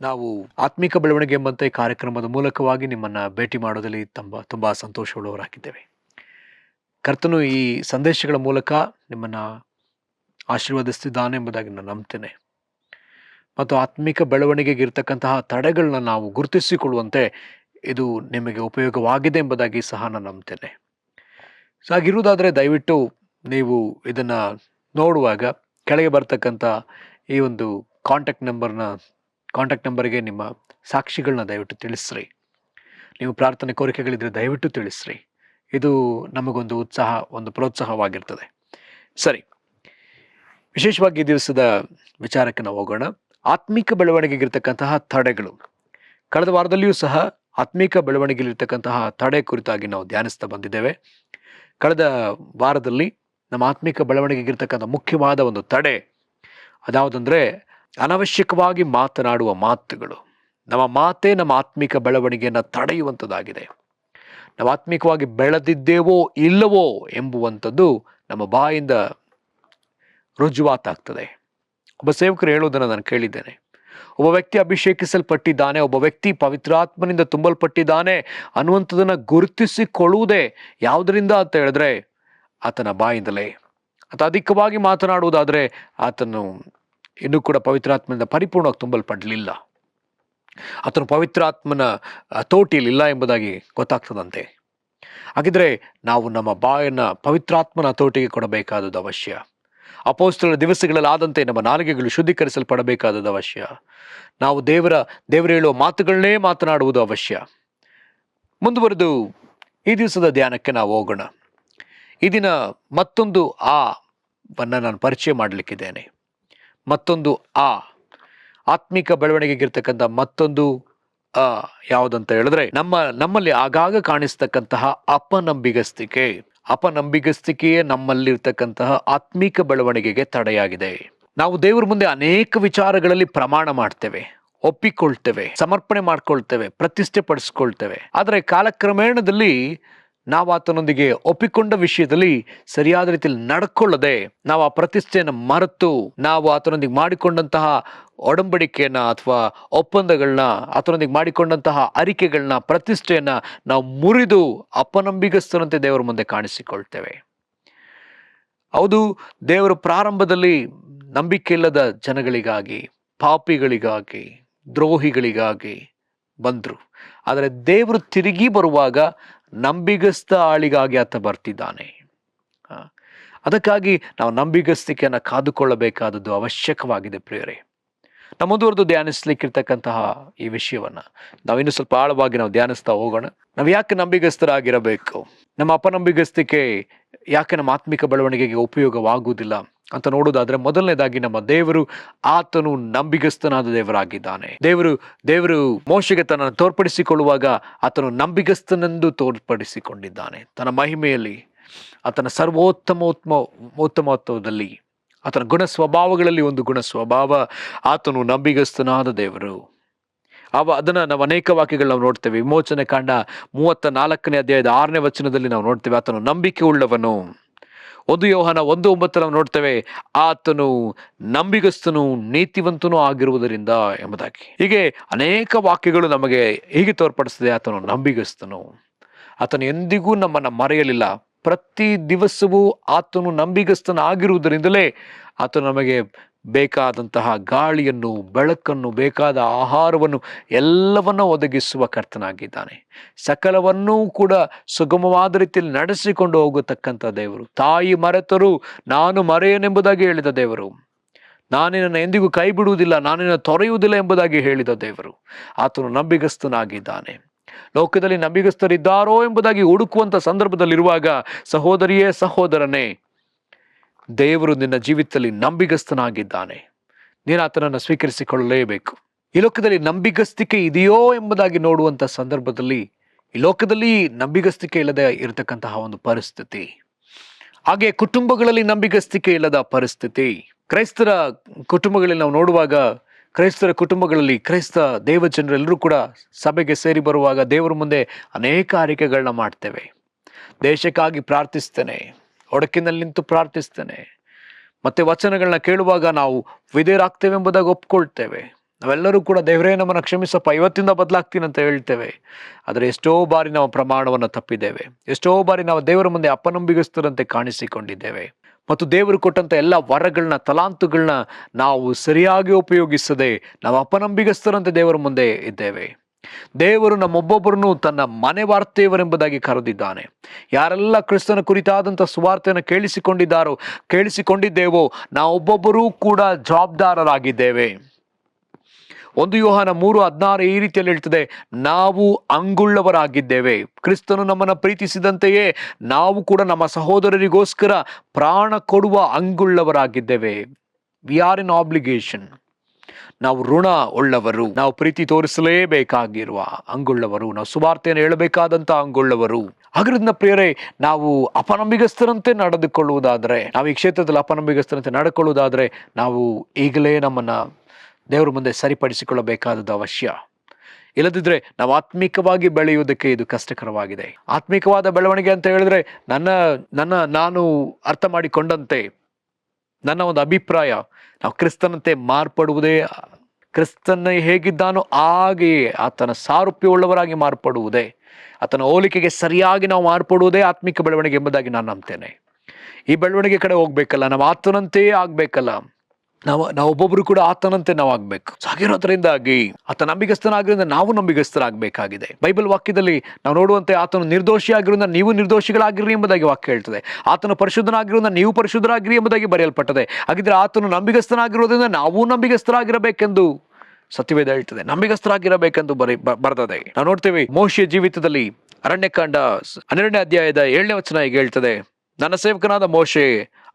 ನಾವು ಆತ್ಮಿಕ ಬೆಳವಣಿಗೆ ಎಂಬಂತೆ ಕಾರ್ಯಕ್ರಮದ ಮೂಲಕವಾಗಿ ನಿಮ್ಮನ್ನು ಭೇಟಿ ಮಾಡೋದಲ್ಲಿ ತುಂಬ ಸಂತೋಷವುಳ್ಳವರಾಗಿದ್ದೇವೆ. ಕರ್ತನು ಈ ಸಂದೇಶಗಳ ಮೂಲಕ ನಿಮ್ಮನ್ನು ಆಶೀರ್ವದಿಸ್ತಿದ್ದಾನೆ ಎಂಬುದಾಗಿ ನಾನು ನಂಬ್ತೇನೆ. ಮತ್ತು ಆತ್ಮಿಕ ಬೆಳವಣಿಗೆಗೆ ಇರತಕ್ಕಂತಹ ತಡೆಗಳನ್ನ ನಾವು ಗುರುತಿಸಿಕೊಳ್ಳುವಂತೆ ಇದು ನಿಮಗೆ ಉಪಯೋಗವಾಗಿದೆ ಎಂಬುದಾಗಿ ಸಹ ನಾನು ನಂಬ್ತೇನೆ. ಸೊ ಹಾಗಿರುವುದಾದರೆ ದಯವಿಟ್ಟು ನೀವು ಇದನ್ನು ನೋಡುವಾಗ ಕೆಳಗೆ ಬರ್ತಕ್ಕಂಥ ಈ ಒಂದು ಕಾಂಟ್ಯಾಕ್ಟ್ ನಂಬರ್ಗೆ ನಿಮ್ಮ ಸಾಕ್ಷಿಗಳನ್ನ ದಯವಿಟ್ಟು ತಿಳಿಸ್ರಿ. ನೀವು ಪ್ರಾರ್ಥನೆ ಕೋರಿಕೆಗಳಿದ್ರೆ ದಯವಿಟ್ಟು ತಿಳಿಸ್ರಿ. ಇದು ನಮಗೊಂದು ಒಂದು ಪ್ರೋತ್ಸಾಹವಾಗಿರ್ತದೆ. ಸರಿ, ವಿಶೇಷವಾಗಿ ಈ ದಿವಸದ ವಿಚಾರಕ್ಕೆ ನಾವು ಹೋಗೋಣ. ಆತ್ಮಿಕ ಬೆಳವಣಿಗೆಗಿರ್ತಕ್ಕಂತಹ ತಡೆಗಳು. ಕಳೆದ ವಾರದಲ್ಲಿಯೂ ಸಹ ಆತ್ಮಿಕ ಬೆಳವಣಿಗೆಯಲ್ಲಿರ್ತಕ್ಕಂತಹ ತಡೆ ಕುರಿತಾಗಿ ನಾವು ಧ್ಯಾನಿಸ್ತಾ ಬಂದಿದ್ದೇವೆ. ಕಳೆದ ವಾರದಲ್ಲಿ ನಮ್ಮ ಆತ್ಮಿಕ ಬೆಳವಣಿಗೆಗಿರ್ತಕ್ಕಂಥ ಮುಖ್ಯವಾದ ಒಂದು ತಡೆ ಅದ್ಯಾವುದಂದ್ರೆ ಅನವಶ್ಯಕವಾಗಿ ಮಾತನಾಡುವ ಮಾತುಗಳು. ನಮ್ಮ ಮಾತೇ ನಮ್ಮ ಆತ್ಮಿಕ ಬೆಳವಣಿಗೆಯನ್ನು ತಡೆಯುವಂಥದ್ದಾಗಿದೆ. ನಾವು ಆತ್ಮಿಕವಾಗಿ ಬೆಳೆದಿದ್ದೇವೋ ಇಲ್ಲವೋ ಎಂಬುವಂಥದ್ದು ನಮ್ಮ ಬಾಯಿಂದ ರುಜುವಾತಾಗ್ತದೆ. ಒಬ್ಬ ಸೇವಕರು ಹೇಳೋದನ್ನು ನಾನು ಕೇಳಿದ್ದೇನೆ. ಒಬ್ಬ ವ್ಯಕ್ತಿ ಅಭಿಷೇಕಿಸಲ್ಪಟ್ಟಿದ್ದಾನೆ, ಒಬ್ಬ ವ್ಯಕ್ತಿ ಪವಿತ್ರಾತ್ಮನಿಂದ ತುಂಬಲ್ಪಟ್ಟಿದ್ದಾನೆ ಅನ್ನುವಂಥದ್ದನ್ನು ಗುರುತಿಸಿಕೊಳ್ಳುವುದೇ ಯಾವುದರಿಂದ ಅಂತ ಹೇಳಿದ್ರೆ ಆತನ ಬಾಯಿಂದಲೇ. ಆತ ಅಧಿಕವಾಗಿ ಮಾತನಾಡುವುದಾದರೆ ಆತನು ಇನ್ನೂ ಕೂಡ ಪವಿತ್ರಾತ್ಮನಿಂದ ಪರಿಪೂರ್ಣವಾಗಿ ತುಂಬಲ್ಪಡಲಿಲ್ಲ, ಆತನು ಪವಿತ್ರಾತ್ಮನ ತೋಟಿಯಲ್ಲಿಲ್ಲ ಎಂಬುದಾಗಿ ಗೊತ್ತಾಗ್ತದಂತೆ. ಹಾಗಿದ್ರೆ ನಾವು ನಮ್ಮ ಬಾಯನ್ನು ಪವಿತ್ರಾತ್ಮನ ತೋಟಿಗೆ ಕೊಡಬೇಕಾದದ್ದು ಅವಶ್ಯ. ಅಪೊಸ್ತಲರ ದಿವಸಗಳಲ್ಲಾದಂತೆ ನಮ್ಮ ನಾಲಿಗೆಗಳು ಶುದ್ಧೀಕರಿಸಲ್ಪಡಬೇಕಾದದ್ದು ಅವಶ್ಯ. ನಾವು ದೇವರು ಹೇಳುವ ಮಾತುಗಳನ್ನೇ ಮಾತನಾಡುವುದು ಅವಶ್ಯ. ಮುಂದುವರೆದು ಈ ದಿವಸದ ಧ್ಯಾನಕ್ಕೆ ನಾವು ಹೋಗೋಣ. ಈ ದಿನ ಮತ್ತೊಂದು ವನ್ನು ನಾನು ಪರಿಚಯ ಮಾಡಲಿಕ್ಕಿದ್ದೇನೆ. ಮತ್ತೊಂದು ಆತ್ಮಿಕ ಬೆಳವಣಿಗೆಗಿರ್ತಕ್ಕಂಥ ಮತ್ತೊಂದು ಯಾವುದಂತ ಹೇಳಿದ್ರೆ ನಮ್ಮಲ್ಲಿ ಆಗಾಗ ಕಾಣಿಸ್ತಕ್ಕಂತಹ ಅಪನಂಬಿಗಸ್ತಿಕೆಯೇ ನಮ್ಮಲ್ಲಿರ್ತಕ್ಕಂತಹ ಆತ್ಮಿಕ ಬೆಳವಣಿಗೆಗೆ ತಡೆಯಾಗಿದೆ. ನಾವು ದೇವರ ಮುಂದೆ ಅನೇಕ ವಿಚಾರಗಳಲ್ಲಿ ಪ್ರಮಾಣ ಮಾಡ್ತೇವೆ, ಒಪ್ಪಿಕೊಳ್ತೇವೆ, ಸಮರ್ಪಣೆ ಮಾಡ್ಕೊಳ್ತೇವೆ, ಪ್ರತಿಷ್ಠೆ ಪಡಿಸ್ಕೊಳ್ತೇವೆ. ಆದರೆ ಕಾಲಕ್ರಮೇಣದಲ್ಲಿ ನಾವು ಆತನೊಂದಿಗೆ ಒಪ್ಪಿಕೊಂಡ ವಿಷಯದಲ್ಲಿ ಸರಿಯಾದ ರೀತಿಯಲ್ಲಿ ನಡ್ಕೊಳ್ಳದೆ ನಾವು ಆ ಪ್ರತಿಷ್ಠೆಯನ್ನು ಮರೆತು ನಾವು ಆತನೊಂದಿಗೆ ಮಾಡಿಕೊಂಡಂತಹ ಒಡಂಬಡಿಕೆಯನ್ನ ಅಥವಾ ಒಪ್ಪಂದಗಳನ್ನ, ಆತನೊಂದಿಗೆ ಮಾಡಿಕೊಂಡಂತಹ ಅರಿಕೆಗಳನ್ನ, ಪ್ರತಿಷ್ಠೆಯನ್ನ ನಾವು ಮುರಿದು ಅಪನಂಬಿಗಸ್ತರಂತೆ ದೇವರ ಮುಂದೆ ಕಾಣಿಸಿಕೊಳ್ತೇವೆ. ಹೌದು, ದೇವರು ಪ್ರಾರಂಭದಲ್ಲಿ ನಂಬಿಕೆ ಇಲ್ಲದ ಜನಗಳಿಗಾಗಿ, ಪಾಪಿಗಳಿಗಾಗಿ, ದ್ರೋಹಿಗಳಿಗಾಗಿ ಬಂದರು. ಆದರೆ ದೇವರು ತಿರುಗಿ ಬರುವಾಗ ನಂಬಿಗಸ್ತ ಆಳಿಗಾಗಿ ಆತ ಬರ್ತಿದ್ದಾನೆ. ಅದಕ್ಕಾಗಿ ನಾವು ನಂಬಿಗಸ್ತಿಕೆಯನ್ನು ಕಾದುಕೊಳ್ಳಬೇಕಾದದ್ದು ಅವಶ್ಯಕವಾಗಿದೆ ಪ್ರಿಯರೇ. ನಾವು ಮುಂದುವರೆದು ಧ್ಯಾನಿಸ್ಲಿಕ್ಕಿರ್ತಕ್ಕಂತಹ ಈ ವಿಷಯವನ್ನ ನಾವಿನ್ನೂ ಸ್ವಲ್ಪ ಆಳವಾಗಿ ನಾವು ಧ್ಯಾನಿಸ್ತಾ ಹೋಗೋಣ. ನಾವು ಯಾಕೆ ನಂಬಿಗಸ್ತರಾಗಿರಬೇಕು? ನಮ್ಮ ಅಪನಂಬಿಗಸ್ತಿಕೆ ಯಾಕೆ ನಮ್ಮ ಆತ್ಮಿಕ ಬೆಳವಣಿಗೆಗೆ ಉಪಯೋಗವಾಗುವುದಿಲ್ಲ ಅಂತ ನೋಡುವುದಾದ್ರೆ, ಮೊದಲನೇದಾಗಿ ನಮ್ಮ ದೇವರು ಆತನು ನಂಬಿಗಸ್ತನಾದ ದೇವರಾಗಿದ್ದಾನೆ. ದೇವರು ಮೋಶೆಗೆ ತನ್ನನ್ನು ತೋರ್ಪಡಿಸಿಕೊಳ್ಳುವಾಗ ಆತನು ನಂಬಿಗಸ್ತನೆಂದು ತೋರ್ಪಡಿಸಿಕೊಂಡಿದ್ದಾನೆ. ತನ್ನ ಮಹಿಮೆಯಲ್ಲಿ, ಆತನ ಸರ್ವೋತ್ತಮತ್ವದಲ್ಲಿ, ಆತನ ಗುಣ ಸ್ವಭಾವಗಳಲ್ಲಿ ಒಂದು ಗುಣ ಸ್ವಭಾವ, ಆತನು ನಂಬಿಗಸ್ತನಾದ ದೇವರು. ಅದನ್ನ ನಾವು ಅನೇಕ ವಾಕ್ಯಗಳು ನಾವು ನೋಡ್ತೇವೆ. ವಿಮೋಚನೆ ಕಾಂಡ 34ನೇ ಅಧ್ಯಾಯದ 6ನೇ ವಚನದಲ್ಲಿ ನಾವು ನೋಡ್ತೇವೆ, ಆತನು ನಂಬಿಕೆ ಉಳ್ಳವನು. 1 ಯೋಹಾನ 1:9 ನಾವು ನೋಡ್ತೇವೆ, ಆತನು ನಂಬಿಗಸ್ತನು, ನೀತಿವಂತನೂ ಆಗಿರುವುದರಿಂದ ಎಂಬುದಾಗಿ. ಹೀಗೆ ಅನೇಕ ವಾಕ್ಯಗಳು ನಮಗೆ ಹೀಗೆ ತೋರ್ಪಡಿಸ್ತದೆ, ಆತನು ನಂಬಿಗಸ್ತನು. ಆತನು ಎಂದಿಗೂ ನಮ್ಮನ್ನು ಮರೆಯಲಿಲ್ಲ. ಪ್ರತಿ ದಿವಸವೂ ಆತನು ನಂಬಿಗಸ್ತನಾಗಿರುವುದರಿಂದಲೇ ಆತನು ನಮಗೆ ಬೇಕಾದಂತಹ ಗಾಳಿಯನ್ನು, ಬೆಳಕನ್ನು, ಬೇಕಾದ ಆಹಾರವನ್ನು ಎಲ್ಲವನ್ನ ಒದಗಿಸುವ ಕರ್ತನಾಗಿದ್ದಾನೆ. ಸಕಲವನ್ನೂ ಕೂಡ ಸುಗಮವಾದ ರೀತಿಯಲ್ಲಿ ನಡೆಸಿಕೊಂಡು ಹೋಗತಕ್ಕಂಥ ದೇವರು. ತಾಯಿ ಮರೆತರು ನಾನು ಮರೆಯನೆಂಬುದಾಗಿ ಹೇಳಿದ ದೇವರು. ನಾನಿನ್ನ ಎಂದಿಗೂ ಕೈ ಬಿಡುವುದಿಲ್ಲ, ನಾನಿನ್ನ ತೊರೆಯುವುದಿಲ್ಲ ಎಂಬುದಾಗಿ ಹೇಳಿದ ದೇವರು. ಆತನು ನಂಬಿಗಸ್ತನಾಗಿದ್ದಾನೆ. ಲೋಕದಲ್ಲಿ ನಂಬಿಗಸ್ತರಿದ್ದಾರೋ ಎಂಬುದಾಗಿ ಹುಡುಕುವಂತ ಸಂದರ್ಭದಲ್ಲಿರುವಾಗ, ಸಹೋದರಿಯೇ, ಸಹೋದರನೇ, ದೇವರು ನಿನ್ನ ಜೀವಿತದಲ್ಲಿ ನಂಬಿಗಸ್ತನಾಗಿದ್ದಾನೆ. ನೀನು ಆತನನ್ನು ಸ್ವೀಕರಿಸಿಕೊಳ್ಳಲೇಬೇಕು. ಈ ಲೋಕದಲ್ಲಿ ನಂಬಿಗಸ್ತಿಕೆ ಇದೆಯೋ ಎಂಬುದಾಗಿ ನೋಡುವಂತ ಸಂದರ್ಭದಲ್ಲಿ ಈ ಲೋಕದಲ್ಲಿ ನಂಬಿಗಸ್ತಿಕೆ ಇಲ್ಲದೆ ಇರತಕ್ಕಂತಹ ಒಂದು ಪರಿಸ್ಥಿತಿ, ಹಾಗೆ ಕುಟುಂಬಗಳಲ್ಲಿ ನಂಬಿಗಸ್ತಿಕೆ ಇಲ್ಲದ ಪರಿಸ್ಥಿತಿ. ಕ್ರೈಸ್ತರ ಕುಟುಂಬಗಳಲ್ಲಿ ನಾವು ನೋಡುವಾಗ, ಕ್ರೈಸ್ತರ ಕುಟುಂಬಗಳಲ್ಲಿ ಕ್ರೈಸ್ತ ದೇವಜನರೆಲ್ಲರೂ ಕೂಡ ಸಭೆಗೆ ಸೇರಿ ಬರುವಾಗ ದೇವರ ಮುಂದೆ ಅನೇಕ ಆರಿಕೆಗಳನ್ನ ಮಾಡ್ತೇವೆ. ದೇಶಕ್ಕಾಗಿ ಪ್ರಾರ್ಥಿಸ್ತೇನೆ, ಒಡಕಿನಲ್ಲಿ ನಿಂತು ಪ್ರಾರ್ಥಿಸ್ತೇನೆ, ಮತ್ತೆ ವಚನಗಳನ್ನ ಕೇಳುವಾಗ ನಾವು ವಿಧೇಯರಾಗ್ತೇವೆ ಎಂಬುದಾಗಿ ಒಪ್ಕೊಳ್ತೇವೆ. ನಾವೆಲ್ಲರೂ ಕೂಡ ದೇವರೇ ನಮ್ಮನ್ನು ಕ್ಷಮಿಸಪ್ಪ, ಇವತ್ತಿಂದ ಬದಲಾಗ್ತೀನಿ ಅಂತ ಹೇಳ್ತೇವೆ. ಆದರೆ ಎಷ್ಟೋ ಬಾರಿ ನಾವು ಪ್ರಮಾಣವನ್ನು ತಪ್ಪಿದ್ದೇವೆ. ಎಷ್ಟೋ ಬಾರಿ ನಾವು ದೇವರ ಮುಂದೆ ಅಪನಂಬಿಗಸ್ತರಂತೆ ಕಾಣಿಸಿಕೊಂಡಿದ್ದೇವೆ. ಮತ್ತು ದೇವರು ಕೊಟ್ಟಂತ ಎಲ್ಲ ವರಗಳನ್ನ, ತಲಾಂತುಗಳನ್ನ ನಾವು ಸರಿಯಾಗಿ ಉಪಯೋಗಿಸದೆ ನಾವು ಅಪನಂಬಿಗಸ್ತರಂತೆ ದೇವರ ಮುಂದೆ ಇದ್ದೇವೆ. ದೇವರು ನಮ್ಮೊಬ್ಬೊಬ್ಬರನ್ನು ತನ್ನ ಮನೆ ವಾರ್ತೆಯವರೆಂಬುದಾಗಿ ಕರೆದಿದ್ದಾನೆ. ಯಾರೆಲ್ಲ ಕ್ರಿಸ್ತನ ಕುರಿತಾದಂಥ ಸುವಾರ್ತೆಯನ್ನು ಕೇಳಿಸಿಕೊಂಡಿದ್ದೇವೋ ನಾವೊಬ್ಬೊಬ್ಬರೂ ಕೂಡ ಜವಾಬ್ದಾರರಾಗಿದ್ದೇವೆ. 1 ಯೋಹಾನ 3:16 ಈ ರೀತಿಯಲ್ಲಿ ಹೇಳ್ತದೆ, ನಾವು ಅಂಗುಳ್ಳವರಾಗಿದ್ದೇವೆ. ಕ್ರಿಸ್ತನು ನಮ್ಮನ್ನು ಪ್ರೀತಿಸಿದಂತೆಯೇ ನಾವು ಕೂಡ ನಮ್ಮ ಸಹೋದರರಿಗೋಸ್ಕರ ಪ್ರಾಣ ಕೊಡುವ ಅಂಗುಳ್ಳವರಾಗಿದ್ದೇವೆ. We are in obligation. ನಾವು ಋಣ ಉಳ್ಳವರು, ನಾವು ಪ್ರೀತಿ ತೋರಿಸಲೇಬೇಕಾಗಿರುವ ಅಂಗುಳ್ಳವರು, ನಾವು ಸುವಾರ್ತೆಯನ್ನು ಹೇಳಬೇಕಾದಂತ ಅಂಗುಳ್ಳವರು. ಹಾಗಾದ್ರಿಂದ ಪ್ರಿಯರೇ, ನಾವು ಅಪನಂಬಿಗಸ್ತರಂತೆ ನಡೆದುಕೊಳ್ಳುವುದಾದ್ರೆ, ನಾವು ಈ ಕ್ಷೇತ್ರದಲ್ಲಿ ಅಪನಂಬಿಗಸ್ತರಂತೆ ನಡೆದುಕೊಳ್ಳುವುದಾದ್ರೆ, ನಾವು ಈಗಲೇ ನಮ್ಮನ್ನ ದೇವರ ಮುಂದೆ ಸರಿಪಡಿಸಿಕೊಳ್ಳಬೇಕಾದದ್ದು ಅವಶ್ಯ. ಇಲ್ಲದಿದ್ರೆ ನಾವು ಆತ್ಮಿಕವಾಗಿ ಬೆಳೆಯುವುದಕ್ಕೆ ಇದು ಕಷ್ಟಕರವಾಗಿದೆ. ಆತ್ಮಿಕವಾದ ಬೆಳವಣಿಗೆ ಅಂತ ಹೇಳಿದ್ರೆ ನಾನು ಅರ್ಥ ಮಾಡಿಕೊಂಡಂತೆ, ನನ್ನ ಒಂದು ಅಭಿಪ್ರಾಯ, ನಾವು ಕ್ರಿಸ್ತನಂತೆ ಮಾರ್ಪಡುವುದೇ, ಕ್ರಿಸ್ತನ ಹೇಗಿದ್ದಾನೋ ಹಾಗೆಯೇ ಆತನ ಸಾರೂಪ್ಯವುಳ್ಳವರಾಗಿ ಮಾರ್ಪಡುವುದೇ, ಆತನ ಹೋಲಿಕೆಗೆ ಸರಿಯಾಗಿ ನಾವು ಮಾರ್ಪಡುವುದೇ ಆತ್ಮಿಕ ಬೆಳವಣಿಗೆ ಎಂಬುದಾಗಿ ನಾನು ನಂಬ್ತೇನೆ. ಈ ಬೆಳವಣಿಗೆ ಕಡೆ ಹೋಗ್ಬೇಕಲ್ಲ, ನಾವು ಆತನಂತೆಯೇ ಆಗ್ಬೇಕಲ್ಲ, ನಾವು ಒಬ್ಬೊಬ್ರು ಕೂಡ ಆತನಂತೆ ನಾವು ಆಗ್ಬೇಕು. ಹಾಗಿರೋದ್ರಿಂದಾಗಿ ಆತ ನಂಬಿಗಸ್ತನಾಗಿರೋದ್ರಿಂದ ನಾವು ನಂಬಿಗಸ್ತರಾಗಬೇಕಾಗಿದೆ. ಬೈಬಲ್ ವಾಕ್ಯದಲ್ಲಿ ನಾವು ನೋಡುವಂತೆ ಆತನು ನಿರ್ದೋಷಿ ಆಗಿರೋದ್ರಿಂದ ನೀವು ನಿರ್ದೋಷಿಗಳಾಗಿರಿ ಎಂಬುದಾಗಿ ವಾಕ್ಯ ಹೇಳ್ತದೆ. ಆತನು ಪರಿಶುದ್ಧನಾಗಿರೋದ್ರಿಂದ ನೀವು ಪರಿಶುದ್ಧರಾಗಿರಿ ಎಂಬುದಾಗಿ ಬರೆಯಲ್ಪಟ್ಟದೆ. ಹಾಗಿದ್ರೆ ಆತನು ನಂಬಿಗಸ್ತನಾಗಿರೋದ್ರಿಂದ ನಾವು ನಂಬಿಗಸ್ತರಾಗಿರಬೇಕೆಂದು ಸತ್ಯವೇದ ಹೇಳ್ತದೆ, ನಂಬಿಗಸ್ತರಾಗಿರಬೇಕೆಂದು ಬರ್ತದೆ. ನಾವು ನೋಡ್ತೇವೆ ಮೋಶೆಯ ಜೀವಿತದಲ್ಲಿ ಅರಣ್ಯಕಾಂಡ 12ನೇ ಅಧ್ಯಾಯದ 7ನೇ ವಚನ ಹೀಗೆ ಹೇಳ್ತದೆ, ನನ್ನ ಸೇವಕನಾದ ಮೋಶೆ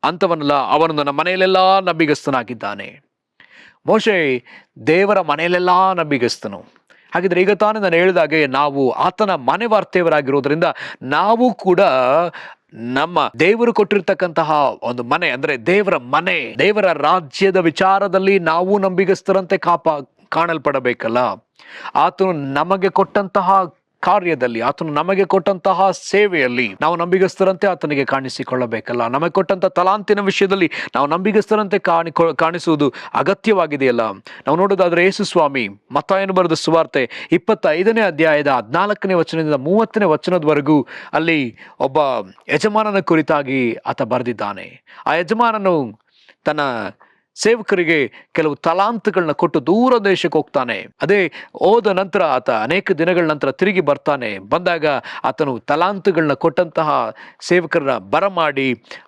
ಅಂತವನಲ್ಲ, ಅವನು ನನ್ನ ಮನೆಯಲ್ಲೆಲ್ಲ ನಂಬಿಗಸ್ತನಾಗಿದ್ದಾನೆ. ಮೋಶೆ ದೇವರ ಮನೆಯಲ್ಲೆಲ್ಲ ನಂಬಿಗಸ್ತನು. ಹಾಗಿದ್ರೆ ಈಗ ತಾನೇ ನಾನು ಹೇಳಿದಾಗೆ ನಾವು ಆತನ ಮನೆ ವಾರ್ತೆಯವರಾಗಿರೋದ್ರಿಂದ ನಾವು ಕೂಡ ನಮ್ಮ ದೇವರು ಕೊಟ್ಟಿರ್ತಕ್ಕಂತಹ ಒಂದು ಮನೆ, ಅಂದ್ರೆ ದೇವರ ಮನೆ, ದೇವರ ರಾಜ್ಯದ ವಿಚಾರದಲ್ಲಿ ನಾವು ನಂಬಿಗಸ್ತರಂತೆ ಕಾಣಲ್ಪಡಬೇಕಲ್ಲ. ಆತನು ನಮಗೆ ಕೊಟ್ಟಂತಹ ಕಾರ್ಯದಲ್ಲಿ, ಆತನು ನಮಗೆ ಕೊಟ್ಟಂತಹ ಸೇವೆಯಲ್ಲಿ ನಾವು ನಂಬಿಗಸ್ತರಂತೆ ಆತನಿಗೆ ಕಾಣಿಸಿಕೊಳ್ಳಬೇಕಲ್ಲ. ನಮಗೆ ಕೊಟ್ಟಂತಹ ತಲಾಂತಿನ ವಿಷಯದಲ್ಲಿ ನಾವು ನಂಬಿಗಸ್ತರಂತೆ ಕಾಣಿಸುವುದು ಅಗತ್ಯವಾಗಿದೆಯಲ್ಲ. ನಾವು ನೋಡೋದಾದ್ರೆ ಯೇಸು ಸ್ವಾಮಿ ಮತ್ತಾಯನು ಬರೆದ ಸುವಾರ್ತೆ 25ನೇ ಅಧ್ಯಾಯದ 14ನೇ ವಚನದಿಂದ 30ನೇ ವಚನದವರೆಗೂ ಅಲ್ಲಿ ಒಬ್ಬ ಯಜಮಾನನ ಕುರಿತಾಗಿ ಆತ ಬರೆದಿದ್ದಾನೆ. ಆ ಯಜಮಾನನು ತನ್ನ ಸೇವಕರಿಗೆ ಕೆಲವು ತಲಾಂತುಗಳನ್ನ ಕೊಟ್ಟು ದೂರ ದೇಶಕ್ಕೆ ಹೋಗ್ತಾನೆ. ಅದೇ ಹೋದ ನಂತರ ಆತ ಅನೇಕ ದಿನಗಳ ನಂತರ ತಿರುಗಿ ಬರ್ತಾನೆ. ಬಂದಾಗ ಆತನು ತಲಾಂತುಗಳನ್ನ ಕೊಟ್ಟಂತಹ ಸೇವಕರನ್ನ ಬರಮಾಡಿ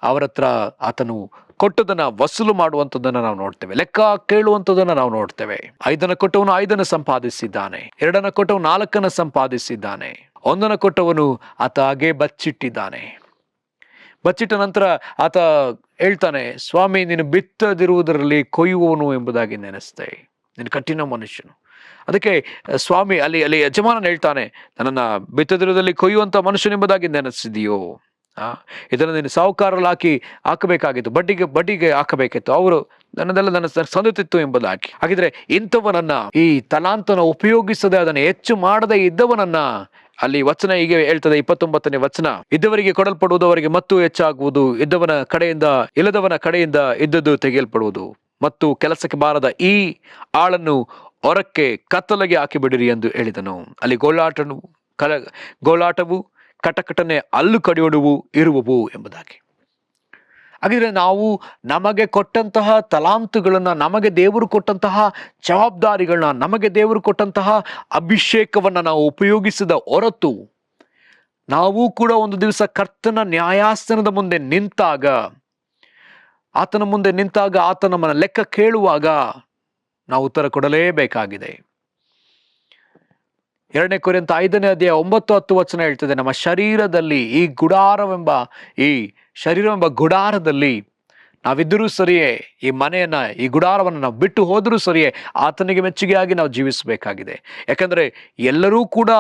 ಅವರ ಹತ್ರ ಆತನು ಕೊಟ್ಟದನ್ನ ವಸೂಲು ಮಾಡುವಂಥದ್ದನ್ನ ನಾವು ನೋಡ್ತೇವೆ, ಲೆಕ್ಕ ಕೇಳುವಂಥದ್ದನ್ನ ನಾವು ನೋಡ್ತೇವೆ. 5 ಕೊಟ್ಟವನು 5 ಸಂಪಾದಿಸಿದ್ದಾನೆ, 2 ಕೊಟ್ಟವನು 4 ಸಂಪಾದಿಸಿದ್ದಾನೆ, 1 ಕೊಟ್ಟವನು ಆತ ಹಾಗೆ ಬಚ್ಚಿಟ್ಟಿದ್ದಾನೆ. ಬಚ್ಚಿಟ್ಟ ನಂತರ ಆತ ಹೇಳ್ತಾನೆ, ಸ್ವಾಮಿ ನೀನು ಬಿತ್ತದಿರುವುದರಲ್ಲಿ ಕೊಯ್ಯುವವನು ಎಂಬುದಾಗಿ ನೆನೆಸ್ತೆ, ನೀನು ಕಠಿಣ ಮನುಷ್ಯನು. ಅದಕ್ಕೆ ಸ್ವಾಮಿ ಅಲ್ಲಿ ಯಜಮಾನನ್ ಹೇಳ್ತಾನೆ, ನನ್ನನ್ನ ಬಿತ್ತದಿರುವುದರಲ್ಲಿ ಕೊಯ್ಯುವಂತ ಮನುಷ್ಯನೆಂಬುದಾಗಿ ನೆನೆಸಿದೆಯೋ, ಇದನ್ನು ನೀನು ಸಾಹುಕಾರಲ್ಲಿ ಹಾಕಬೇಕಾಗಿತ್ತು, ಬಡ್ಡಿಗೆ ಹಾಕಬೇಕಿತ್ತು, ಅವರು ನನ್ನ ಸಂದುತ್ತಿತ್ತು ಎಂಬುದಾಗಿ. ಹಾಗಿದ್ರೆ ಇಂಥವನನ್ನ, ಈ ತಲಾಂತನ ಉಪಯೋಗಿಸದೆ ಅದನ್ನು ಹೆಚ್ಚು ಮಾಡದೆ ಇದ್ದವನನ್ನ ಅಲ್ಲಿ ವಚನ ಹೀಗೆ ಹೇಳ್ತದೆ, 29ನೇ ವಚನ, ಇದ್ದವರಿಗೆ ಕೊಡಲ್ಪಡುವುದು ಅವರಿಗೆ ಮತ್ತು ಹೆಚ್ಚಾಗುವುದು, ಇಲ್ಲದವನ ಕಡೆಯಿಂದ ಇದ್ದದ್ದು ತೆಗೆಯಲ್ಪಡುವುದು, ಮತ್ತು ಕೆಲಸಕ್ಕೆ ಬಾರದ ಈ ಆಳನ್ನು ಹೊರಕ್ಕೆ ಕತ್ತಲೆಗೆ ಹಾಕಿಬಿಡಿರಿ ಎಂದು ಹೇಳಿದನು. ಅಲ್ಲಿ ಗೋಳಾಟವು ಕಟಕಟನೆ ಹಲ್ಲು ಕಡಿಯೋಡುವು ಇರುವವು ಎಂಬುದಾಗಿ. ಹಾಗಿದ್ರೆ ನಾವು ನಮಗೆ ಕೊಟ್ಟಂತಹ ತಲಾಂತುಗಳನ್ನ, ನಮಗೆ ದೇವರು ಕೊಟ್ಟಂತಹ ಜವಾಬ್ದಾರಿಗಳನ್ನ, ನಮಗೆ ದೇವರು ಕೊಟ್ಟಂತಹ ಅಭಿಷೇಕವನ್ನ ನಾವು ಉಪಯೋಗಿಸಿದ ಹೊರತು ನಾವು ಕೂಡ ಒಂದು ದಿವಸ ಕರ್ತನ ನ್ಯಾಯಾಸನದ ಮುಂದೆ ನಿಂತಾಗ, ಆತನ ಮುಂದೆ ನಿಂತಾಗ, ಆತ ನಮ್ಮನ್ನ ಲೆಕ್ಕ ಕೇಳುವಾಗ ನಾವು ಉತ್ತರ ಕೊಡಲೇಬೇಕಾಗಿದೆ. 2 ಕೊರಿಂಥ 5ನೇ ಅಧ್ಯಾಯ 9-10 ವಚನ ಹೇಳ್ತದೆ, ನಮ್ಮ ಶರೀರದಲ್ಲಿ ಈ ಶರೀರವೆಂಬ ಗುಡಾರದಲ್ಲಿ ನಾವಿದ್ದರೂ ಸರಿಯೇ, ಈ ಮನೆಯನ್ನ, ಈ ಗುಡಾರವನ್ನು ನಾವು ಬಿಟ್ಟು ಹೋದರೂ ಸರಿಯೇ ಆತನಿಗೆ ಮೆಚ್ಚುಗೆಯಾಗಿ ನಾವು ಜೀವಿಸಬೇಕಾಗಿದೆ. ಯಾಕಂದ್ರೆ ಎಲ್ಲರೂ ಕೂಡ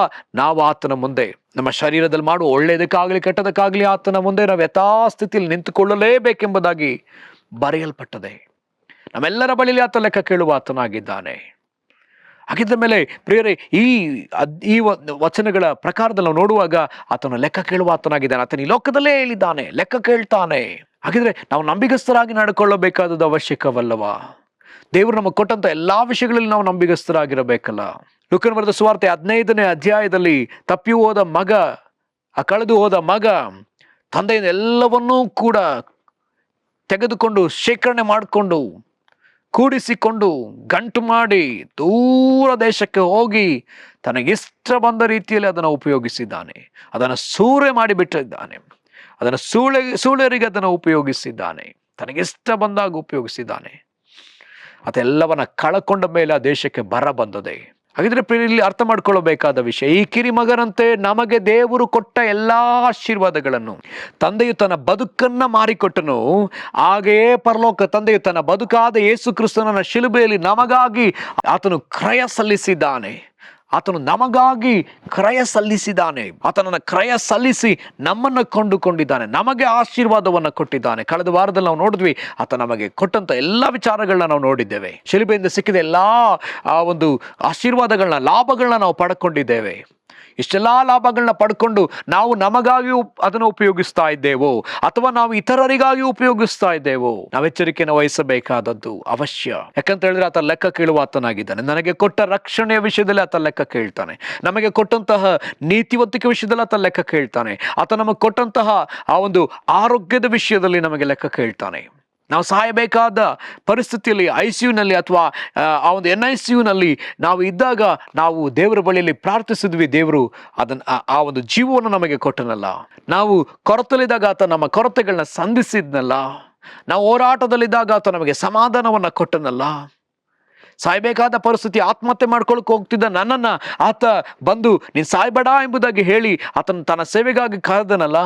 ನಾವು ಆತನ ಮುಂದೆ ನಮ್ಮ ಶರೀರದಲ್ಲಿ ಮಾಡುವ ಒಳ್ಳೆಯದಕ್ಕಾಗಲಿ ಕೆಟ್ಟದಕ್ಕಾಗಲಿ ಆತನ ಮುಂದೆ ನಾವು ಯಥಾಸ್ಥಿತಿಯಲ್ಲಿ ನಿಂತುಕೊಳ್ಳಲೇಬೇಕೆಂಬುದಾಗಿ ಬರೆಯಲ್ಪಟ್ಟದೆ. ನಮ್ಮೆಲ್ಲರ ಬಳಿಯಲ್ಲಿ ಆತ ಲೆಕ್ಕ ಕೇಳುವ ಆತನಾಗಿದ್ದಾನೆ. ಹಾಗಿದ್ದ ಮೇಲೆ ಪ್ರಿಯರೇ, ಈ ವಚನಗಳ ಪ್ರಕಾರದಲ್ಲಿ ನಾವು ನೋಡುವಾಗ ಆತನ ಲೆಕ್ಕ ಕೇಳುವ ಆತನಾಗಿದ್ದಾನೆ. ಆತನ ಈ ಲೋಕದಲ್ಲೇ ಹೇಳಿದ್ದಾನೆ, ಲೆಕ್ಕ ಕೇಳ್ತಾನೆ. ಹಾಗಿದ್ರೆ ನಾವು ನಂಬಿಗಸ್ತರಾಗಿ ನಡ್ಕೊಳ್ಳಬೇಕಾದದ್ದು ಅವಶ್ಯಕವಲ್ಲವಾ? ದೇವರು ನಮಗೆ ಕೊಟ್ಟಂತ ಎಲ್ಲಾ ವಿಷಯಗಳಲ್ಲಿ ನಾವು ನಂಬಿಗಸ್ತರಾಗಿರಬೇಕಲ್ಲ. ಲೂಕನ ಬರೆದ ಸುವಾರ್ತೆ 15ನೇ ಅಧ್ಯಾಯದಲ್ಲಿ ತಪ್ಪಿ ಹೋದ ಮಗ, ಆ ಕಳೆದು ಹೋದ ಮಗ ತಂದೆಯಿಂದ ಎಲ್ಲವನ್ನೂ ಕೂಡ ತೆಗೆದುಕೊಂಡು ಶೇಖರಣೆ ಮಾಡಿಕೊಂಡು ಕೂಡಿಸಿಕೊಂಡು ಗಂಟು ಮಾಡಿ ದೂರ ದೇಶಕ್ಕೆ ಹೋಗಿ ತನಗಿಷ್ಟ ಬಂದ ರೀತಿಯಲ್ಲಿ ಅದನ್ನು ಉಪಯೋಗಿಸಿದ್ದಾನೆ. ಅದನ್ನು ಸೂರೆ ಮಾಡಿಬಿಟ್ಟಿದ್ದಾನೆ. ಅದನ್ನು ಸೂಳೆಯರಿಗೆ ಅದನ್ನು ಉಪಯೋಗಿಸಿದ್ದಾನೆ. ತನಗಿಷ್ಟ ಬಂದಾಗ ಉಪಯೋಗಿಸಿದ್ದಾನೆ. ಅದೆಲ್ಲವನ್ನ ಕಳಕೊಂಡ ಮೇಲೆ ಆ ದೇಶಕ್ಕೆ ಬರ ಬಂದದೆ. ಹಾಗಿದ್ರೆ ಇಲ್ಲಿ ಅರ್ಥ ಮಾಡ್ಕೊಳ್ಳಬೇಕಾದ ವಿಷಯ, ಈ ಕಿರಿಮಗನಂತೆ ನಮಗೆ ದೇವರು ಕೊಟ್ಟ ಎಲ್ಲಾ ಆಶೀರ್ವಾದಗಳನ್ನು ತಂದೆಯು ತನ್ನ ಬದುಕನ್ನ ಮಾರಿಕೊಟ್ಟನು. ಹಾಗೆಯೇ ಪರಲೋಕ ತಂದೆಯು ತನ್ನ ಬದುಕಾದ ಯೇಸು ಕ್ರಿಸ್ತನನ್ನ ಶಿಲುಬೆಯಲ್ಲಿ ನಮಗಾಗಿ ಆತನು ಕ್ರಯ ಸಲ್ಲಿಸಿದ್ದಾನೆ. ಆತನು ನಮಗಾಗಿ ಕ್ರಯ ಸಲ್ಲಿಸಿದ್ದಾನೆ. ಆತನನ್ನ ಕ್ರಯ ಸಲ್ಲಿಸಿ ನಮ್ಮನ್ನು ಕೊಂಡುಕೊಂಡಿದ್ದಾನೆ, ನಮಗೆ ಆಶೀರ್ವಾದವನ್ನು ಕೊಟ್ಟಿದ್ದಾನೆ. ಕಳೆದ ವಾರದಲ್ಲಿ ನಾವು ನೋಡಿದ್ವಿ, ಆತ ನಮಗೆ ಕೊಟ್ಟಂತ ಎಲ್ಲ ವಿಚಾರಗಳನ್ನ ನಾವು ನೋಡಿದ್ದೇವೆ. ಶಿಲುಬೆಯಿಂದ ಸಿಕ್ಕಿದ ಎಲ್ಲಾ ಆ ಒಂದು ಆಶೀರ್ವಾದಗಳನ್ನ, ಲಾಭಗಳನ್ನ ನಾವು ಪಡ್ಕೊಂಡಿದ್ದೇವೆ. ಇಷ್ಟೆಲ್ಲಾ ಲಾಭಗಳನ್ನ ಪಡ್ಕೊಂಡು ನಾವು ನಮಗಾಗಿಯೂ ಅದನ್ನು ಉಪಯೋಗಿಸ್ತಾ ಇದ್ದೇವೋ ಅಥವಾ ನಾವು ಇತರರಿಗಾಗಿ ಉಪಯೋಗಿಸ್ತಾ ಇದ್ದೇವೋ, ನಾವು ಎಚ್ಚರಿಕೆಯನ್ನು ವಹಿಸಬೇಕಾದದ್ದು ಅವಶ್ಯ. ಯಾಕಂತ ಹೇಳಿದ್ರೆ ಆತ ಲೆಕ್ಕ ಕೇಳುವ ಆತನಾಗಿದ್ದಾನೆ. ನನಗೆ ಕೊಟ್ಟ ರಕ್ಷಣೆಯ ವಿಷಯದಲ್ಲಿ ಆತ ಲೆಕ್ಕ ಕೇಳ್ತಾನೆ. ನಮಗೆ ಕೊಟ್ಟಂತಹ ನೀತಿವಂತಿಕೆ ವಿಷಯದಲ್ಲಿ ಆತ ಲೆಕ್ಕ ಕೇಳ್ತಾನೆ. ಆತ ನಮಗೆ ಕೊಟ್ಟಂತಹ ಆ ಒಂದು ಆರೋಗ್ಯದ ವಿಷಯದಲ್ಲಿ ನಮಗೆ ಲೆಕ್ಕ ಕೇಳ್ತಾನೆ. ನಾವು ಸಾಯಬೇಕಾದ ಪರಿಸ್ಥಿತಿಯಲ್ಲಿ ICUನಲ್ಲಿ ಅಥವಾ ಆ ಒಂದು NICUನಲ್ಲಿ ನಾವು ಇದ್ದಾಗ ನಾವು ದೇವರ ಬಳಿಯಲ್ಲಿ ಪ್ರಾರ್ಥಿಸಿದ್ವಿ. ದೇವರು ಆ ಒಂದು ಜೀವವನ್ನು ನಮಗೆ ಕೊಟ್ಟನಲ್ಲ. ನಾವು ಕೊರತಲಿದ್ದಾಗ ಆತ ನಮ್ಮ ಕೊರತೆಗಳನ್ನ ಸಂಧಿಸಿದ್ನಲ್ಲ. ನಾವು ಹೋರಾಟದಲ್ಲಿದ್ದಾಗ ಆತ ನಮಗೆ ಸಮಾಧಾನವನ್ನ ಕೊಟ್ಟನಲ್ಲ. ಸಾಯ್ಬೇಕಾದ ಪರಿಸ್ಥಿತಿ, ಆತ್ಮಹತ್ಯೆ ಮಾಡ್ಕೊಳಕ್ ಹೋಗ್ತಿದ್ದ ನನ್ನನ್ನ ಆತ ಬಂದು ನೀನ್ ಸಾಯ್ಬೇಡ ಎಂಬುದಾಗಿ ಹೇಳಿ ಆತನ ತನ್ನ ಸೇವೆಗಾಗಿ ಕರೆದನಲ್ಲ.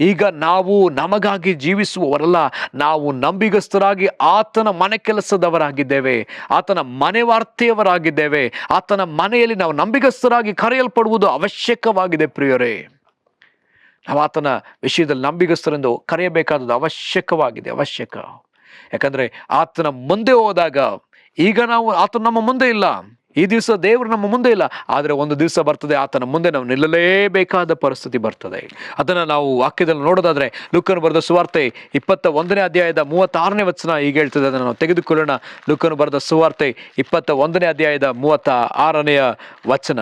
ಈಗ ನಾವು ನಮಗಾಗಿ ಜೀವಿಸುವವರಲ್ಲ, ನಾವು ನಂಬಿಗಸ್ತರಾಗಿ ಆತನ ಮನೆ ಕೆಲಸದವರಾಗಿದ್ದೇವೆ, ಆತನ ಮನೆ ವಾರ್ತೆಯವರಾಗಿದ್ದೇವೆ. ಆತನ ಮನೆಯಲ್ಲಿ ನಾವು ನಂಬಿಗಸ್ತರಾಗಿ ಕರೆಯಲ್ಪಡುವುದು ಅವಶ್ಯಕವಾಗಿದೆ ಪ್ರಿಯರೇ. ನಾವು ಆತನ ವಿಷಯದಲ್ಲಿ ನಂಬಿಗಸ್ತರೆಂದು ಕರೆಯಬೇಕಾದದ್ದು ಅವಶ್ಯಕ. ಯಾಕಂದ್ರೆ ಆತನ ಮುಂದೆ ಹೋದಾಗ, ಈಗ ಆತನ ನಮ್ಮ ಮುಂದೆ ಇಲ್ಲ, ಈ ದಿವಸ ದೇವರು ನಮ್ಮ ಮುಂದೆ ಇಲ್ಲ, ಆದರೆ ಒಂದು ದಿವಸ ಬರ್ತದೆ ಆತನ ಮುಂದೆ ನಾವು ನಿಲ್ಲಲೇಬೇಕಾದ ಪರಿಸ್ಥಿತಿ ಬರ್ತದೆ. ಅದನ್ನು ನಾವು ವಾಕ್ಯದಲ್ಲಿ ನೋಡೋದಾದ್ರೆ ಲೂಕನು ಬರೆದ ಸುವಾರ್ತೆ 21ನೇ ಅಧ್ಯಾಯದ 36ನೇ ವಚನ ಹೀಗೆ ಹೇಳ್ತದೆ. ಅದನ್ನು ನಾವು ತೆಗೆದುಕೊಳ್ಳೋಣ. ಲೂಕನು ಬರೆದ ಸುವಾರ್ತೆ 21ನೇ ಅಧ್ಯಾಯದ 36ನೇ ವಚನ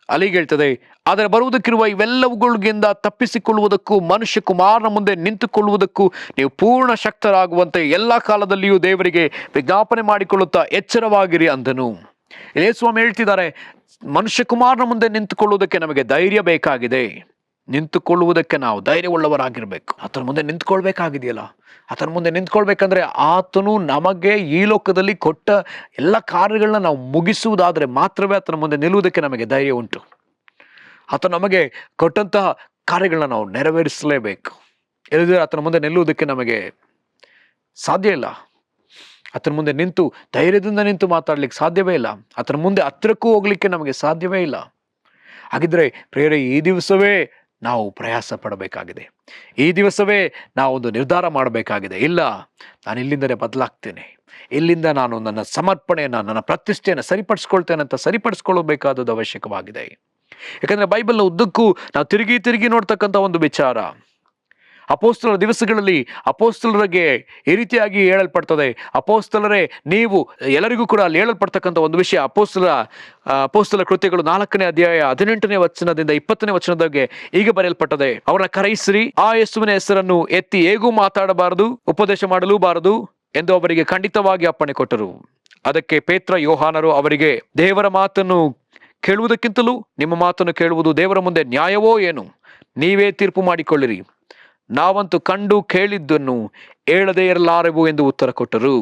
ಅಲ್ಲಿಗೆ ಹೇಳ್ತದೆ, ಆದರೆ ಬರುವುದಕ್ಕಿರುವ ಇವೆಲ್ಲವುಗಳಿಂದ ತಪ್ಪಿಸಿಕೊಳ್ಳುವುದಕ್ಕೂ ಮನುಷ್ಯ ಕುಮಾರನ ಮುಂದೆ ನಿಂತುಕೊಳ್ಳುವುದಕ್ಕೂ ನೀವು ಪೂರ್ಣ ಶಕ್ತರಾಗುವಂತೆ ಎಲ್ಲ ಕಾಲದಲ್ಲಿಯೂ ದೇವರಿಗೆ ವಿಜ್ಞಾಪನೆ ಮಾಡಿಕೊಳ್ಳುತ್ತಾ ಎಚ್ಚರವಾಗಿರಿ ಅಂದನು. ಯೇಸುಸ್ವಾಮಿ ಹೇಳ್ತಿದ್ದಾರೆ, ಮನುಷ್ಯ ಕುಮಾರನ ಮುಂದೆ ನಿಂತುಕೊಳ್ಳುವುದಕ್ಕೆ ನಮಗೆ ಧೈರ್ಯ ಬೇಕಾಗಿದೆ. ನಿಂತುಕೊಳ್ಳುವುದಕ್ಕೆ ನಾವು ಧೈರ್ಯವುಳ್ಳವರಾಗಿರ್ಬೇಕು. ಆತನ ಮುಂದೆ ನಿಂತ್ಕೊಳ್ಬೇಕಾಗಿದೆಯಲ್ಲ. ಆತನ ಮುಂದೆ ನಿಂತ್ಕೊಳ್ಬೇಕಂದ್ರೆ ಆತನು ನಮಗೆ ಈ ಲೋಕದಲ್ಲಿ ಕೊಟ್ಟ ಎಲ್ಲ ಕಾರ್ಯಗಳನ್ನ ನಾವು ಮುಗಿಸುವುದಾದ್ರೆ ಮಾತ್ರವೇ ಆತನ ಮುಂದೆ ನಿಲ್ಲುವುದಕ್ಕೆ ನಮಗೆ ಧೈರ್ಯ ಉಂಟು. ಆತ ನಮಗೆ ಕೊಟ್ಟಂತಹ ಕಾರ್ಯಗಳನ್ನ ನಾವು ನೆರವೇರಿಸಲೇಬೇಕು. ಇಲ್ಲದಿದ್ದರೆ ಆತನ ಮುಂದೆ ನಿಲ್ಲುವುದಕ್ಕೆ ನಮಗೆ ಸಾಧ್ಯ ಇಲ್ಲ. ಆತನ ಮುಂದೆ ನಿಂತು ಧೈರ್ಯದಿಂದ ನಿಂತು ಮಾತಾಡ್ಲಿಕ್ಕೆ ಸಾಧ್ಯವೇ ಇಲ್ಲ. ಆತನ ಮುಂದೆ ಹತ್ತಿರಕ್ಕೂ ಹೋಗ್ಲಿಕ್ಕೆ ನಮಗೆ ಸಾಧ್ಯವೇ ಇಲ್ಲ. ಹಾಗಿದ್ರೆ ಪ್ರಿಯರೇ, ಈ ದಿವಸವೇ ನಾವು ಪ್ರಯಾಸ ಪಡಬೇಕಾಗಿದೆ. ಈ ದಿವಸವೇ ನಾವು ಒಂದು ನಿರ್ಧಾರ ಮಾಡಬೇಕಾಗಿದೆ. ಇಲ್ಲ, ನಾನು ಇಲ್ಲಿಂದಲೇ ಬದಲಾಗ್ತೇನೆ, ಇಲ್ಲಿಂದ ನಾನು ನನ್ನ ಸಮರ್ಪಣೆಯನ್ನು, ನನ್ನ ಪ್ರತಿಷ್ಠೆಯನ್ನು ಸರಿಪಡಿಸ್ಕೊಳ್ತೇನೆ ಅಂತ ಸರಿಪಡಿಸ್ಕೊಳ್ಳಬೇಕಾದದ್ದು ಅವಶ್ಯಕವಾಗಿದೆ. ಯಾಕಂದ್ರೆ ಬೈಬಲ್ನ ಉದ್ದಕ್ಕೂ ನಾವು ತಿರುಗಿ ನೋಡ್ತಕ್ಕಂಥ ಒಂದು ವಿಚಾರ, ಅಪೋಸ್ತಲರ ದಿವಸಗಳಲ್ಲಿ ಅಪೋಸ್ತಲರಿಗೆ ಈ ರೀತಿಯಾಗಿ ಹೇಳಲ್ಪಡ್ತದೆ. ಅಪೋಸ್ತಲರೇ ನೀವು, ಎಲ್ಲರಿಗೂ ಕೂಡ ಅಲ್ಲಿ ಹೇಳಲ್ಪಡ್ತಕ್ಕಂಥ ಒಂದು ವಿಷಯ, ಅಪೋಸ್ತಲ ಕೃತ್ಯಗಳು 4ನೇ ಅಧ್ಯಾಯ 18ನೇ ವಚನದಿಂದ 20ನೇ ವಚನದಾಗೆ ಹೀಗೆ ಬರೆಯಲ್ಪಟ್ಟದೆ, ಅವರನ್ನ ಕರೆಯಿಸಿರಿ, ಆ ಯೇಸುವಿನ ಹೆಸರನ್ನು ಎತ್ತಿ ಹೇಗೂ ಮಾತಾಡಬಾರದು, ಉಪದೇಶ ಮಾಡಲೂಬಾರದು ಎಂದು ಅವರಿಗೆ ಖಂಡಿತವಾಗಿ ಅಪ್ಪಣೆ ಕೊಟ್ಟರು. ಅದಕ್ಕೆ ಪೇತ್ರ ಯೋಹಾನರು ಅವರಿಗೆ, ದೇವರ ಮಾತನ್ನು ಕೇಳುವುದಕ್ಕಿಂತಲೂ ನಿಮ್ಮ ಮಾತನ್ನು ಕೇಳುವುದು ದೇವರ ಮುಂದೆ ನ್ಯಾಯವೋ ಏನು? ನೀವೇ ತೀರ್ಪು ಮಾಡಿಕೊಳ್ಳಿರಿ. ನಾವಂತೂ ಕಂಡು ಕೇಳಿದ್ದನ್ನು ಹೇಳದೇ ಇರಲಾರೆವು ಎಂದು ಉತ್ತರ ಕೊಟ್ಟರು.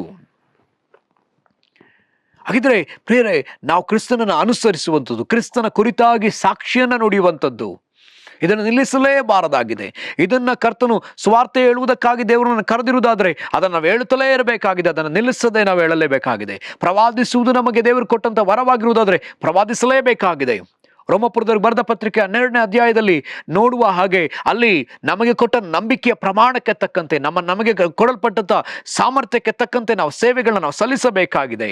ಹಾಗಿದ್ರೆ ಪ್ರಿಯರೇ, ನಾವು ಕ್ರಿಸ್ತನನ್ನು ಅನುಸರಿಸುವಂಥದ್ದು, ಕ್ರಿಸ್ತನ ಕುರಿತಾಗಿ ಸಾಕ್ಷಿಯನ್ನು ನುಡಿಯುವಂಥದ್ದು, ಇದನ್ನು ನಿಲ್ಲಿಸಲೇಬಾರದಾಗಿದೆ. ಇದನ್ನ ಕರ್ತನು ಸ್ವಾರ್ಥ ಹೇಳುವುದಕ್ಕಾಗಿ ದೇವರನ್ನು ಕರೆದಿರುವುದಾದ್ರೆ ಅದನ್ನು ನಾವು ಹೇಳುತ್ತಲೇ ಇರಬೇಕಾಗಿದೆ. ಅದನ್ನು ನಿಲ್ಲಿಸದೆ ನಾವು ಹೇಳಲೇಬೇಕಾಗಿದೆ. ಪ್ರವಾದಿಸುವುದು ನಮಗೆ ದೇವರು ಕೊಟ್ಟಂತ ವರವಾಗಿರುವುದಾದ್ರೆ ಪ್ರವಾದಿಸಲೇಬೇಕಾಗಿದೆ. ರೋಮಪುರದವ್ರಿಗೆ ಬರೆದ ಪತ್ರಿಕೆ 12ನೇ ಅಧ್ಯಾಯದಲ್ಲಿ ನೋಡುವ ಹಾಗೆ ಅಲ್ಲಿ ನಮಗೆ ಕೊಟ್ಟ ನಂಬಿಕೆಯ ಪ್ರಮಾಣಕ್ಕೆ ತಕ್ಕಂತೆ, ನಮಗೆ ಕೊಡಲ್ಪಟ್ಟಂತ ಸಾಮರ್ಥ್ಯಕ್ಕೆ ತಕ್ಕಂತೆ ನಾವು ಸೇವೆಗಳನ್ನ ನಾವು ಸಲ್ಲಿಸಬೇಕಾಗಿದೆ.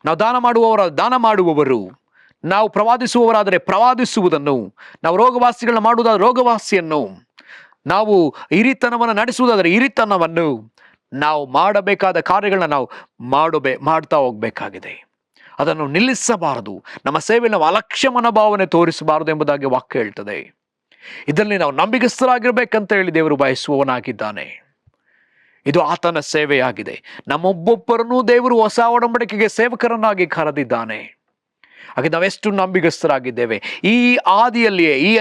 ನಾವು ದಾನ ಮಾಡುವವರು, ನಾವು ಪ್ರವಾದಿಸುವವರಾದರೆ ಪ್ರವಾದಿಸುವುದನ್ನು, ನಾವು ರೋಗವಾಸಿಗಳನ್ನ ಮಾಡುವುದಾದ್ರೆ ರೋಗವಾಸಿಯನ್ನು, ನಾವು ಹಿರಿತನವನ್ನು ನಡೆಸುವುದಾದರೆ ಹಿರಿತನವನ್ನು, ನಾವು ಮಾಡಬೇಕಾದ ಕಾರ್ಯಗಳನ್ನ ನಾವು ಮಾಡ್ತಾ ಹೋಗ್ಬೇಕಾಗಿದೆ. ಅದನ್ನು ನಿಲ್ಲಿಸಬಾರದು. ನಮ್ಮ ಸೇವೆಯಲ್ಲಿ ನಾವು ಅಲಕ್ಷ್ಯ ಮನೋಭಾವನೆ ತೋರಿಸಬಾರದು ಎಂಬುದಾಗಿ ವಾಕ್ಯ ಹೇಳ್ತದೆ. ಇದರಲ್ಲಿ ನಾವು ನಂಬಿಗಸ್ತರಾಗಿರ್ಬೇಕಂತ ಹೇಳಿ ದೇವರು ಬಯಸುವವನಾಗಿದ್ದಾನೆ. ಇದು ಆತನ ಸೇವೆಯಾಗಿದೆ. ನಮ್ಮೊಬ್ಬೊಬ್ಬರನ್ನೂ ದೇವರು ಹೊಸ ಒಡಂಬಡಿಕೆಗೆ ಸೇವಕರನ್ನಾಗಿ ಕರೆದಿದ್ದಾನೆ. ಹಾಗೆ ನಾವೆಷ್ಟು ನಂಬಿಗಸ್ತರಾಗಿದ್ದೇವೆ. ಈ ಆದಿಯಲ್ಲಿಯೇ, ಈ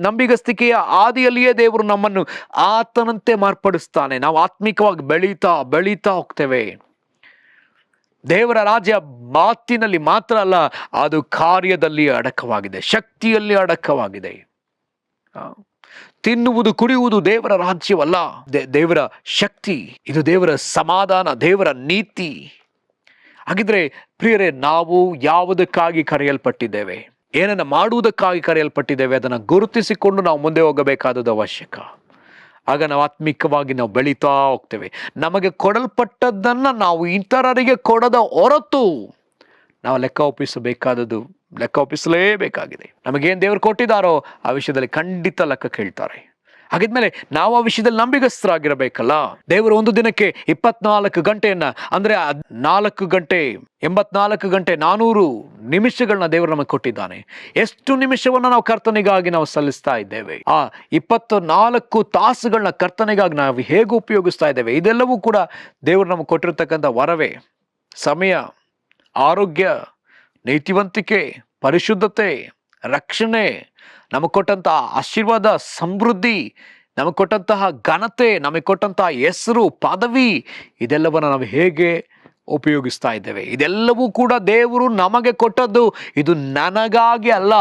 ನಂಬಿಗಸ್ತಿಕೆಯ ಆದಿಯಲ್ಲಿಯೇ ದೇವರು ನಮ್ಮನ್ನು ಆತನಂತೆ ಮಾರ್ಪಡಿಸ್ತಾನೆ. ನಾವು ಆತ್ಮಿಕವಾಗಿ ಬೆಳೀತಾ ಹೋಗ್ತೇವೆ. ದೇವರ ರಾಜ್ಯ ಮಾತಿನಲ್ಲಿ ಮಾತ್ರ ಅಲ್ಲ, ಅದು ಕಾರ್ಯದಲ್ಲಿ ಅಡಕವಾಗಿದೆ, ಶಕ್ತಿಯಲ್ಲಿ ಅಡಕವಾಗಿದೆ. ತಿನ್ನುವುದು ಕುಡಿಯುವುದು ದೇವರ ರಾಜ್ಯವಲ್ಲ, ದೇವರ ಶಕ್ತಿ. ಇದು ದೇವರ ಸಮಾಧಾನ, ದೇವರ ನೀತಿ. ಹಾಗಿದ್ರೆ ಪ್ರಿಯರೇ, ನಾವು ಯಾವುದಕ್ಕಾಗಿ ಕರೆಯಲ್ಪಟ್ಟಿದ್ದೇವೆ, ಏನನ್ನ ಮಾಡುವುದಕ್ಕಾಗಿ ಕರೆಯಲ್ಪಟ್ಟಿದ್ದೇವೆ, ಅದನ್ನು ಗುರುತಿಸಿಕೊಂಡು ನಾವು ಮುಂದೆ ಹೋಗಬೇಕಾದದ್ದು ಅವಶ್ಯಕ. ಆಗ ನಾವು ಆತ್ಮಿಕವಾಗಿ ನಾವು ಬೆಳೀತಾ ಹೋಗ್ತೇವೆ. ನಮಗೆ ಕೊಡಲ್ಪಟ್ಟದ್ದನ್ನ ನಾವು ಇತರರಿಗೆ ಕೊಡದ ಹೊರತು ನಾವು ಲೆಕ್ಕ ಒಪ್ಪಿಸಲೇಬೇಕಾಗಿದೆ. ನಮಗೇನು ದೇವರು ಕೊಟ್ಟಿದ್ದಾರೋ ಆ ವಿಷಯದಲ್ಲಿ ಖಂಡಿತ ಲೆಕ್ಕ ಕೇಳ್ತಾರೆ. ಹಾಗಿದ್ಮೇಲೆ ನಾವು ಆ ವಿಷಯದಲ್ಲಿ ನಂಬಿಗಸ್ತರಾಗಿರಬೇಕಲ್ಲ. ದೇವರು ಒಂದು ದಿನಕ್ಕೆ 24 ಗಂಟೆಯನ್ನ, ಅಂದ್ರೆ 4 ಗಂಟೆ 84 ಗಂಟೆ 400 ನಿಮಿಷಗಳನ್ನ ದೇವರು ನಮಗೆ ಕೊಟ್ಟಿದ್ದಾನೆ. ಎಷ್ಟು ನಿಮಿಷವನ್ನ ನಾವು ಕರ್ತನಿಗಾಗಿ ನಾವು ಸಲ್ಲಿಸ್ತಾ ಇದ್ದೇವೆ? ಆ 24 ತಾಸುಗಳನ್ನ ಕರ್ತನಿಗಾಗಿ ನಾವು ಹೇಗೆ ಉಪಯೋಗಿಸ್ತಾ ಇದ್ದೇವೆ? ಇದೆಲ್ಲವೂ ಕೂಡ ದೇವರು ನಮಗೆ ಕೊಟ್ಟಿರ್ತಕ್ಕಂಥ ವರವೇ. ಸಮಯ, ಆರೋಗ್ಯ, ನೀತಿವಂತಿಕೆ, ಪರಿಶುದ್ಧತೆ, ರಕ್ಷಣೆ, ನಮಗೆ ಕೊಟ್ಟಂತಹ ಆಶೀರ್ವಾದ, ಸಮೃದ್ಧಿ, ನಮಗೆ ಕೊಟ್ಟಂತಹ ಘನತೆ, ನಮಗೆ ಕೊಟ್ಟಂತಹ ಹೆಸರು, ಪದವಿ, ಇದೆಲ್ಲವನ್ನು ನಾವು ಹೇಗೆ ಉಪಯೋಗಿಸ್ತಾ ಇದ್ದೇವೆ? ಇದೆಲ್ಲವೂ ಕೂಡ ದೇವರು ನಮಗೆ ಕೊಟ್ಟದ್ದು. ಇದು ನನಗಾಗಿ ಅಲ್ಲ.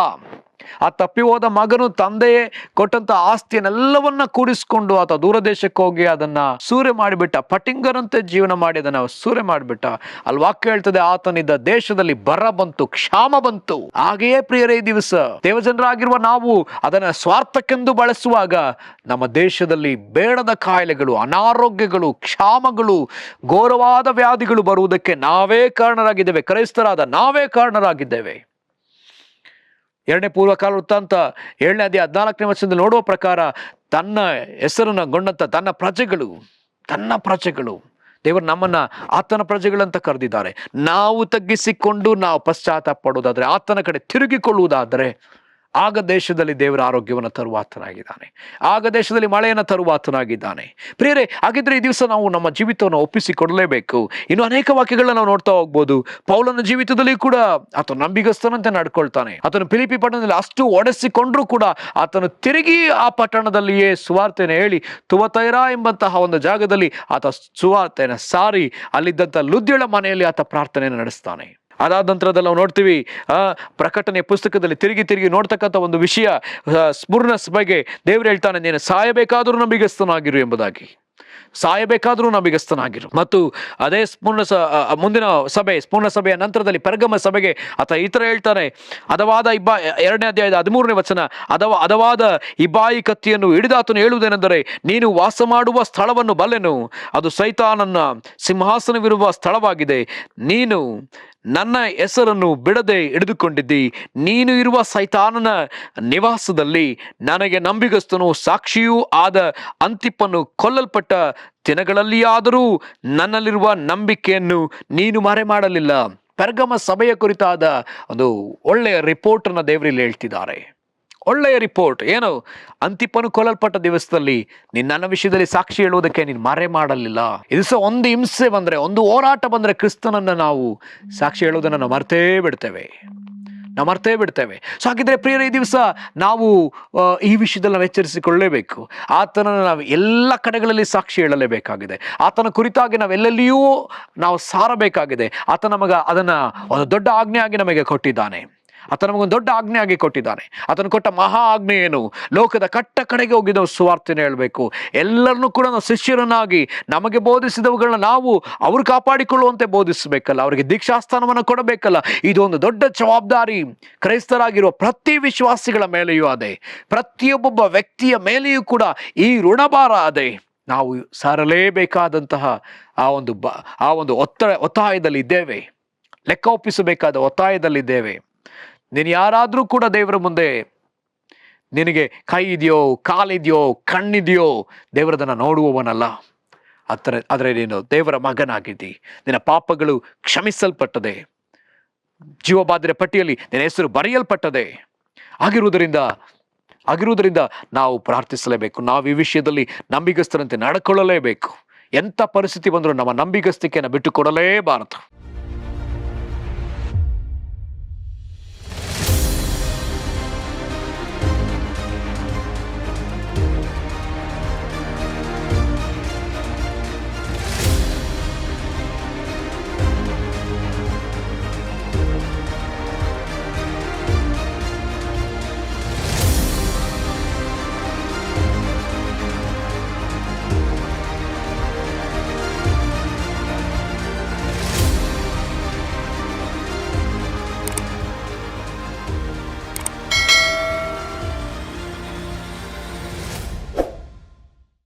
ಆ ತಪ್ಪಿ ಹೋದ ಮಗನು ತಂದೆಯೇ ಕೊಟ್ಟಂತ ಆಸ್ತಿಯನ್ನೆಲ್ಲವನ್ನ ಕೂಡಿಸ್ಕೊಂಡು ಆತ ದೂರದೇಶಕ್ಕೆ ಹೋಗಿ ಅದನ್ನ ಸೂರೆ ಮಾಡಿಬಿಟ್ಟ. ಪಟಿಂಗರಂತೆ ಜೀವನ ಮಾಡಿ ಅದನ್ನ ಸೂರೆ ಮಾಡಿಬಿಟ್ಟ. ಅಲ್ಲಿ ವಾಕ್ಯ ಹೇಳ್ತದೆ, ಆತನಿದ್ದ ದೇಶದಲ್ಲಿ ಬರ ಬಂತು, ಕ್ಷಾಮ ಬಂತು. ಹಾಗೆಯೇ ಪ್ರಿಯರೇ, ಈ ದಿವಸ ದೇವಜನರಾಗಿರುವ ನಾವು ಅದನ್ನ ಸ್ವಾರ್ಥಕ್ಕೆಂದು ಬಳಸುವಾಗ ನಮ್ಮ ದೇಶದಲ್ಲಿ ಬೇಡದ ಕಾಯಿಲೆಗಳು, ಅನಾರೋಗ್ಯಗಳು, ಕ್ಷಾಮಗಳು, ಘೋರವಾದ ವ್ಯಾಧಿಗಳು ಬರುವುದಕ್ಕೆ ನಾವೇ ಕಾರಣರಾಗಿದ್ದೇವೆ. ಕ್ರೈಸ್ತರಾದ ನಾವೇ ಕಾರಣರಾಗಿದ್ದೇವೆ. 2ನೇ ಪೂರ್ವಕಾಲ ವೃತ್ತಾಂತ 7ನೇ ಅಧ್ಯಾಯ 14ನೇ ವಚನದಲ್ಲಿ ನೋಡುವ ಪ್ರಕಾರ, ತನ್ನ ಹೆಸರನ್ನು ಗೊಂಡಂತ ತನ್ನ ಪ್ರಜೆಗಳು ದೇವರು ನಮ್ಮನ್ನ ಆತನ ಪ್ರಜೆಗಳಂತ ಕರೆದಿದ್ದಾರೆ. ನಾವು ತಗ್ಗಿಸಿಕೊಂಡು ನಾವು ಪಶ್ಚಾತ್ತಾಪ ಪಡುವುದಾದ್ರೆ, ಆತನ ಕಡೆ ತಿರುಗಿಕೊಳ್ಳುವುದಾದರೆ, ಆಗ ದೇಶದಲ್ಲಿ ದೇವರ ಆರೋಗ್ಯವನ್ನು ತರುವಾತನಾಗಿದ್ದಾನೆ. ಆಗ ದೇಶದಲ್ಲಿ ಮಳೆಯನ್ನು ತರುವಾತನಾಗಿದ್ದಾನೆ. ಪ್ರಿಯರೇ, ಹಾಗಿದ್ರೆ ಈ ದಿವಸ ನಾವು ನಮ್ಮ ಜೀವಿತವನ್ನು ಒಪ್ಪಿಸಿಕೊಡಲೇಬೇಕು. ಇನ್ನು ಅನೇಕ ವಾಕ್ಯಗಳನ್ನ ನಾವು ನೋಡ್ತಾ ಹೋಗ್ಬೋದು. ಪೌಲನ ಜೀವಿತದಲ್ಲಿ ಕೂಡ ಆತನು ನಂಬಿಗಸ್ತನಂತೆ ನಡ್ಕೊಳ್ತಾನೆ. ಆತನು ಫಿಲಿಪ್ಪಿ ಪಟ್ಟಣದಲ್ಲಿ ಅಷ್ಟು ಒಡೆಸಿಕೊಂಡ್ರೂ ಕೂಡ ಆತನು ತಿರುಗಿ ಆ ಪಟ್ಟಣದಲ್ಲಿಯೇ ಸುವಾರ್ತೆಯನ್ನು ಹೇಳಿ ತುವತೈರ ಎಂಬಂತಹ ಒಂದು ಜಾಗದಲ್ಲಿ ಆತ ಸುವಾರ್ತೆಯನ್ನು ಸಾರಿ ಅಲ್ಲಿದ್ದಂಥ ಲುದ್ಯಳ ಮನೆಯಲ್ಲಿ ಆತ ಪ್ರಾರ್ಥನೆಯನ್ನು ನಡೆಸ್ತಾನೆ. ಅದಾದ ನಂತರದಲ್ಲಿ ನಾವು ನೋಡ್ತೀವಿ, ಪ್ರಕಟಣೆಯ ಪುಸ್ತಕದಲ್ಲಿ ತಿರುಗಿ ನೋಡ್ತಕ್ಕಂಥ ಒಂದು ವಿಷಯ, ಸ್ಮುರ್ಣ ಸಭೆಗೆ ದೇವರು ಹೇಳ್ತಾನೆ, ನೀನು ಸಾಯಬೇಕಾದ್ರೂ ನಂಬಿಗಸ್ತನಾಗಿರು ಎಂಬುದಾಗಿ. ಸಾಯಬೇಕಾದ್ರೂ ನಂಬಿಗಸ್ತನಾಗಿರು. ಮತ್ತು ಅದೇ ಮುಂದಿನ ಸ್ಪೂರ್ಣ ಸಭೆಯ ನಂತರದಲ್ಲಿ ಪೆರ್ಗಮ ಸಭೆಗೆ ಆತ ಈ ಥರ ಹೇಳ್ತಾನೆ, 2ನೇ ಅಧ್ಯಾಯದ 13ನೇ ವಚನ, ಹದವಾದ ಇಬ್ಬಾಯಿ ಕತ್ತಿಯನ್ನು ಹಿಡಿದಾತನು ಹೇಳುವುದೇನೆಂದರೆ, ನೀನು ವಾಸ ಮಾಡುವ ಸ್ಥಳವನ್ನು ಬಲ್ಲೆನು, ಅದು ಸೈತಾನನ ಸಿಂಹಾಸನವಿರುವ ಸ್ಥಳವಾಗಿದೆ. ನೀನು ನನ್ನ ಹೆಸರನ್ನು ಬಿಡದೆ ಹಿಡಿದುಕೊಂಡಿದ್ದಿ. ನೀನು ಇರುವ ಸೈತಾನನ ನಿವಾಸದಲ್ಲಿ ನನಗೆ ನಂಬಿಗಸ್ತನು ಸಾಕ್ಷಿಯೂ ಆದ ಅಂತಿಪನು ಕೊಲ್ಲಲ್ಪಟ್ಟ ದಿನಗಳಲ್ಲಿಯಾದರೂ ನನ್ನಲ್ಲಿರುವ ನಂಬಿಕೆಯನ್ನು ನೀನು ಮರೆ ಮಾಡಲಿಲ್ಲ. ಪೆರ್ಗಮ ಸಭೆಯ ಕುರಿತಾದ ಒಂದು ಒಳ್ಳೆಯ ರಿಪೋರ್ಟ್ ಅನ್ನು ದೇವರಲ್ಲಿ ಹೇಳ್ತಿದ್ದಾರೆ. ಒಳ್ಳೆಯ ರಿಪೋರ್ಟ್ ಏನು? ಅಂತಿಪನು ಕೊಲ್ಲಲ್ಪಟ್ಟ ದಿವಸದಲ್ಲಿ ನನ್ನ ವಿಷಯದಲ್ಲಿ ಸಾಕ್ಷಿ ಹೇಳುವುದಕ್ಕೆ ನೀನು ಮರೆ ಮಾಡಲಿಲ್ಲ. ಇದು ಸಹ ಒಂದು ಹಿಂಸೆ ಬಂದ್ರೆ, ಒಂದು ಹೋರಾಟ ಬಂದ್ರೆ ಕ್ರಿಸ್ತನನ್ನ ನಾವು ಸಾಕ್ಷಿ ಹೇಳುವುದನ್ನು ನಾವು ಮರ್ತೇ ಬಿಡ್ತೇವೆ. ಸೊ ಹಾಗಿದ್ರೆ ಪ್ರಿಯರೇ, ಈ ದಿವಸ ನಾವು ಈ ವಿಷಯದಲ್ಲಿ ನಾವು ಎಚ್ಚರಿಸಿಕೊಳ್ಳಲೇಬೇಕು. ಆತನನ್ನು ನಾವು ಎಲ್ಲ ಕಡೆಗಳಲ್ಲಿ ಸಾಕ್ಷಿ ಹೇಳಲೇಬೇಕಾಗಿದೆ. ಆತನ ಕುರಿತಾಗಿ ನಾವೆಲ್ಲೆಲ್ಲಿಯೂ ನಾವು ಸಾರಬೇಕಾಗಿದೆ. ಆತ ಅದನ್ನ ಒಂದು ದೊಡ್ಡ ಆಜ್ಞೆಯಾಗಿ ನಮಗೆ ಕೊಟ್ಟಿದ್ದಾನೆ. ಆತನಗೊಂದು ದೊಡ್ಡ ಆಜ್ಞೆಯಾಗಿ ಕೊಟ್ಟಿದ್ದಾನೆ. ಆತನು ಕೊಟ್ಟ ಮಹಾ ಆಜ್ಞೆ ಏನು? ಲೋಕದ ಕಡೆಗೆ ಹೋಗಿ ನಾವು ಸುವಾರ್ತೆಯನ್ನು ಹೇಳಬೇಕು. ಎಲ್ಲರನ್ನೂ ಕೂಡ ನಾವು ಶಿಷ್ಯರನ್ನಾಗಿ ನಮಗೆ ಬೋಧಿಸಿದವುಗಳನ್ನ ನಾವು ಅವರು ಕಾಪಾಡಿಕೊಳ್ಳುವಂತೆ ಬೋಧಿಸಬೇಕಲ್ಲ, ಅವರಿಗೆ ದೀಕ್ಷಾಸ್ಥಾನವನ್ನು ಕೊಡಬೇಕಲ್ಲ. ಇದೊಂದು ದೊಡ್ಡ ಜವಾಬ್ದಾರಿ ಕ್ರೈಸ್ತರಾಗಿರುವ ಪ್ರತಿ ವಿಶ್ವಾಸಿಗಳ ಮೇಲೆಯೂ ಅದೇ, ಪ್ರತಿಯೊಬ್ಬೊಬ್ಬ ವ್ಯಕ್ತಿಯ ಮೇಲೆಯೂ ಕೂಡ ಈ ಋಣಭಾರ ಅದೇ. ನಾವು ಸಾರಲೇಬೇಕಾದಂತಹ ಆ ಒಂದು ಒತ್ತಾಯದಲ್ಲಿ ಇದ್ದೇವೆ. ಲೆಕ್ಕ ಒಪ್ಪಿಸಬೇಕಾದ ಒತ್ತಾಯದಲ್ಲಿದ್ದೇವೆ. ನೀನು ಯಾರಾದರೂ ಕೂಡ ದೇವರ ಮುಂದೆ ನಿನಗೆ ಕೈ ಇದೆಯೋ, ಕಾಲಿದೆಯೋ, ಕಣ್ಣಿದೆಯೋ, ದೇವರದನ್ನು ನೋಡುವವನಲ್ಲ. ಆದರೆ ನೀನು ದೇವರ ಮಗನಾಗಿದ್ದಿ, ನಿನ್ನ ಪಾಪಗಳು ಕ್ಷಮಿಸಲ್ಪಟ್ಟದೆ, ಜೀವಬಾಧ್ಯರ ಪಟ್ಟಿಯಲ್ಲಿ ನಿನ್ನ ಹೆಸರು ಬರೆಯಲ್ಪಟ್ಟದೆ. ಆಗಿರುವುದರಿಂದ ನಾವು ಪ್ರಾರ್ಥಿಸಲೇಬೇಕು. ನಾವು ಈ ವಿಷಯದಲ್ಲಿ ನಂಬಿಗಸ್ತರಂತೆ ನಡ್ಕೊಳ್ಳಲೇಬೇಕು. ಎಂಥ ಪರಿಸ್ಥಿತಿ ಬಂದರೂ ನಮ್ಮ ನಂಬಿಗಸ್ತಿಕೆಯನ್ನು ಬಿಟ್ಟು ಕೊಡಲೇಬಾರದು.